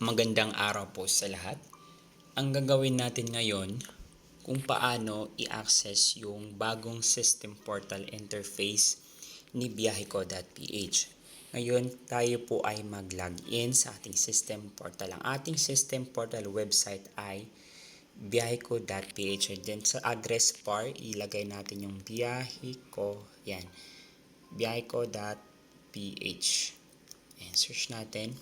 Magandang araw po sa lahat. Ang gagawin natin ngayon kung paano i-access yung bagong system portal interface ni biyaheko.ph. Ngayon tayo po ay mag-login sa ating system portal. Ang ating system portal website ay biyaheko.ph. Then sa address bar, ilagay natin yung biyaheko. Yan. biyaheko.ph. Ayan, search natin.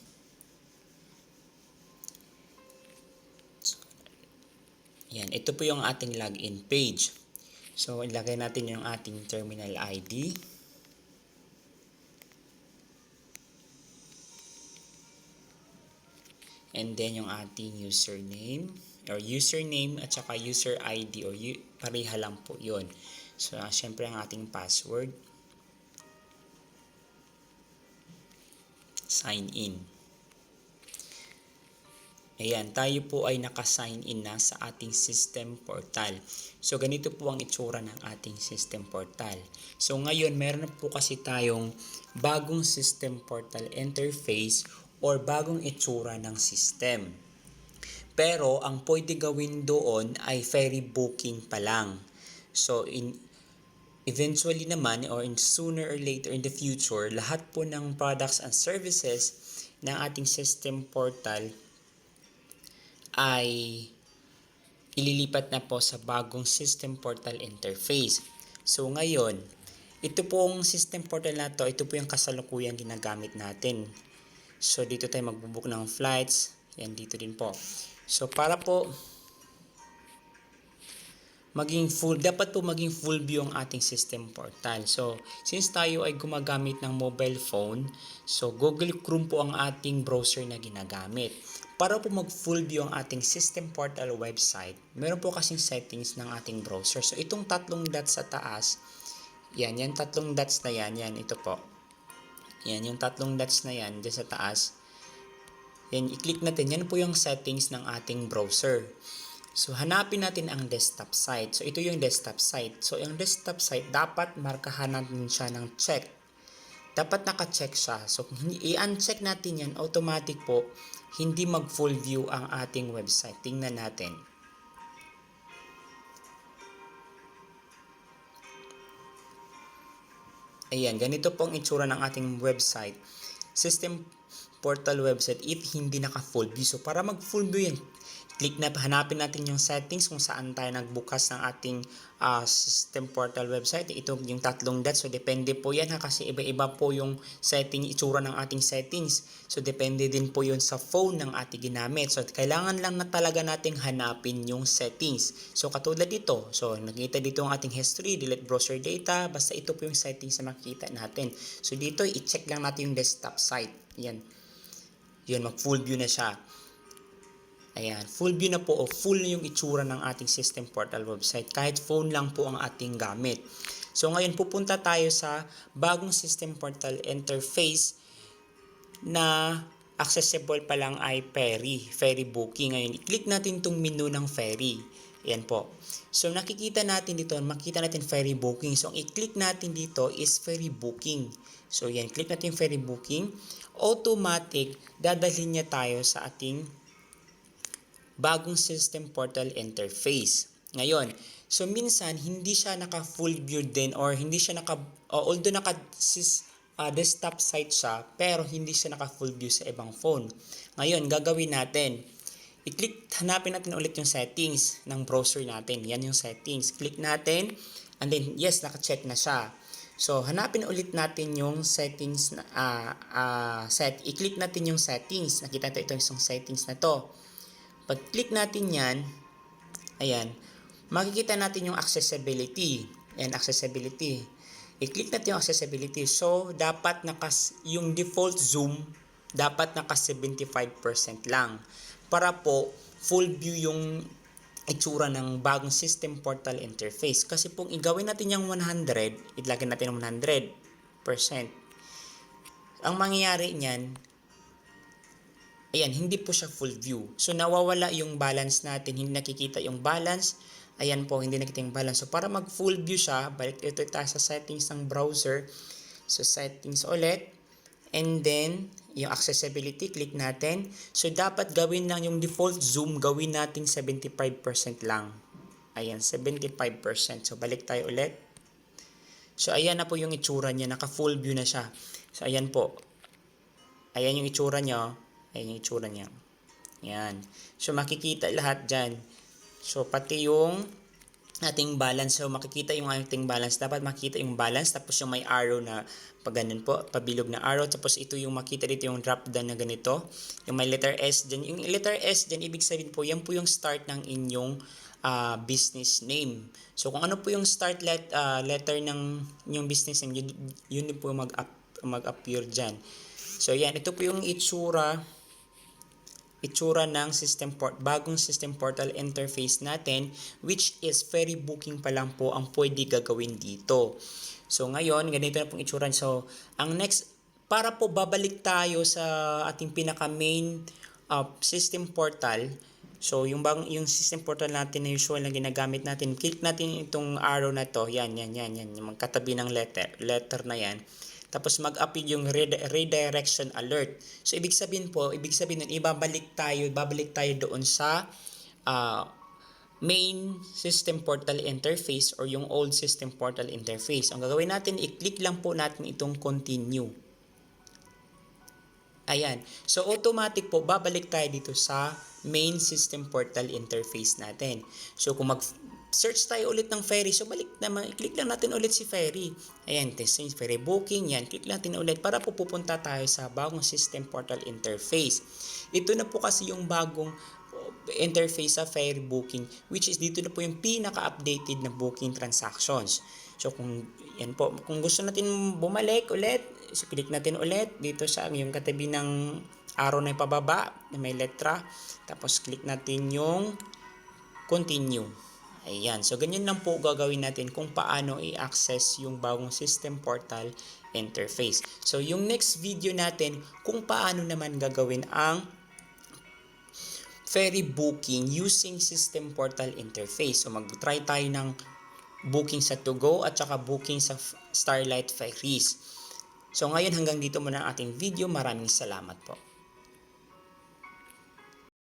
Yan, ito po yung ating login page. So, ilagay natin yung ating terminal ID. And then yung ating username at saka user ID or pareha lang po yun. So, syempre ang ating password. Sign in. Ayan, tayo po ay naka-sign in na sa ating system portal. So, ganito po ang itsura ng ating system portal. So, ngayon, meron po kasi tayong bagong system portal interface or bagong itsura ng system. Pero, ang pwede gawin doon ay ferry booking pa lang. So, eventually naman or sooner or later in the future, lahat po ng products and services ng ating system portal ay ililipat na po sa bagong system portal interface. So ngayon, ito pong system portal na to, ito po yung kasalukuyang ginagamit natin. So dito tayo magbubook ng flights, yan dito din po. So para po dapat po maging full view ang ating system portal. So since tayo ay gumagamit ng mobile phone, so Google Chrome po ang ating browser na ginagamit. Para po mag-full view ang ating system portal website, meron po kasing settings ng ating browser. So, itong tatlong dots sa taas, yan tatlong dots na yan, ito po. Yan, yung tatlong dots na yan, dyan sa taas. Yan, i-click natin, yan po yung settings ng ating browser. So, hanapin natin ang desktop site. So, ito yung desktop site. So, yung desktop site, dapat markahan natin siya ng check. Dapat naka-check siya. So, kung i-uncheck natin yan, automatic po, hindi mag-full view ang ating website. Tingnan natin. Ayan, ganito po ang itsura ng ating website. System portal website if hindi naka-full view. So, para mag-full view yan, hanapin natin yung settings kung saan tayo nagbukas ng ating system portal website. Ito yung tatlong dots. So, depende po yan kasi iba-iba po yung itsura ng ating settings. So, depende din po yun sa phone ng ating ginamit. So, kailangan lang na talaga nating hanapin yung settings. So, katulad dito. So, nakita dito ang ating history, delete browser data. Basta ito po yung settings na makikita natin. So, dito, i-check lang natin yung desktop site. Yan. Yun, mag-full view na siya. Ayan, full view na po o full na yung itsura ng ating system portal website. Kahit phone lang po ang ating gamit. So ngayon pupunta tayo sa bagong system portal interface na accessible pa lang ay ferry booking. Ngayon, i-click natin itong menu ng ferry. Ayan po. So makikita natin ferry booking. So ang i-click natin dito is ferry booking. So yan, click natin ferry booking. Automatic, dadalhin niya tayo sa ating bagong system portal interface. Ngayon, so minsan hindi siya naka-full view din or hindi siya although desktop site siya, pero hindi siya naka-full view sa ibang phone. Ngayon, gagawin natin, hanapin natin ulit yung settings ng browser natin. Yan yung settings. Click natin, and then yes, naka-check na siya. So, hanapin ulit natin yung settings i-click natin yung settings. Nakita ito yung settings na to. Pag-click natin yan, ayan, makikita natin yung accessibility. And accessibility. I-click natin yung accessibility. So, dapat yung default zoom, dapat naka 75% lang. Para po, full view yung itsura ng bagong system portal interface. Kasi kung igawin natin yung 100, ilagay natin yung 100%. Ang mangyayari niyan, ayan, hindi po siya full view. So, nawawala yung balance natin. Hindi nakikita yung balance. Ayan po, hindi nakikita yung balance. So, para mag-full view siya, balik ito tayo sa settings ng browser. So, settings ulit. And then, yung accessibility, click natin. So, dapat gawin lang yung default zoom, gawin natin 75% lang. Ayan, 75%. So, balik tayo ulit. So, ayan na po yung itsura niya. Naka full view na siya. So, ayan po. Ayan yung itsura niya. Ayan yung itsura niya. Ayan. So, makikita lahat dyan. So, pati yung ating balance. So, makikita yung ating balance. Dapat makita yung balance. Tapos yung may arrow na pag ganun po, pabilog na arrow. Tapos ito yung makita dito yung drop down na ganito. Yung may letter S dyan. Yung letter S dyan, ibig sabihin po, yan po yung start ng inyong business name. So, kung ano po yung start letter ng inyong business name, yun din po mag-appear dyan. So, yan. Ito po yung itsura ng bagong system portal interface natin, which is ferry booking pa lang po ang pwede gagawin dito. So ngayon, ganito na pong itsura. So ang next, para po babalik tayo sa ating pinaka main system portal. So yung system portal natin na usual na ginagamit natin, click natin itong arrow na to. Yan. Yung magkatabi ng letter na yan. Tapos mag-appear yung redirection alert. So ibig sabihin nun, babalik tayo doon sa main system portal interface or yung old system portal interface. Ang gagawin natin, i-click lang po natin itong continue. Ayan. So automatic po, babalik tayo dito sa main system portal interface natin. So kung search tayo ulit ng ferry. So, i-click lang natin ulit si ferry. Ayan, testing ferry booking. Yan, click natin ulit para po pupunta tayo sa bagong system portal interface. Ito na po kasi yung bagong interface sa ferry booking, which is dito na po yung pinaka-updated na booking transactions. So, kung gusto natin bumalik ulit, so click natin ulit dito sa yung katabi ng arrow na pababa na may letra. Tapos, click natin yung continue. Ayan. So, ganyan lang po gagawin natin kung paano i-access yung bagong system portal interface. So, yung next video natin kung paano naman gagawin ang ferry booking using system portal interface. So, mag-try tayo ng booking sa To-Go at saka booking sa Starlight Ferries. So, ngayon hanggang dito muna ang ating video. Maraming salamat po.